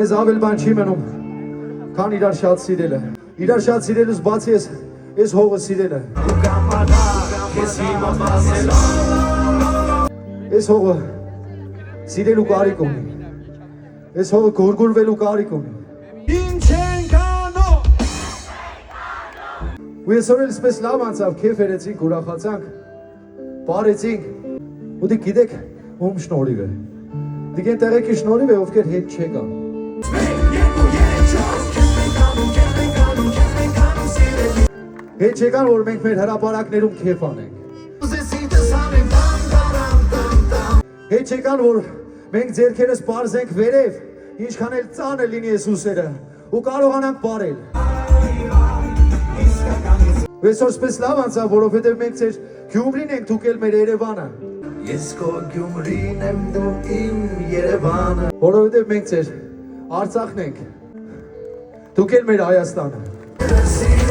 Ես ավել բան չի մնում, քան իրար շատ սիրելը։ Իրար շատ սիրելուց բացի ես հողը սիրելը։ Ես հողը սիրելու կարիք ունի։ Ես հողը գորգորվելու կարիք ունի։ Ինչ ենք անում։ Ու ես օրել սպես լավ անցավ, քեֆ երեցինք, ուրախացանք, բարեցինք, ու դի գիտեք ում շնորհիվ է։ Դիգեն տեղեկի շնորհիվ է, ովքեր հետ չեկան։ Հետ չեկան, որ մենք մեր հրապարակներում քեֆ անենք։ Հետ չեկան, որ մենք ձերքերս պարզենք վերև, ինչքան էլ ծանր լինի ես ուսերը, ու կարողանանք պարել։ Այսօր սպես լավ անցավ, որովհետև մենք ձեր Գյումրին ենք թուկել մեր Երևանը։ Ես քո Գյումրին եմ, դու իմ Երևանը։ Որովհետև մենք ձեր Արցախն ենք թուկել մեր Հայաստանը։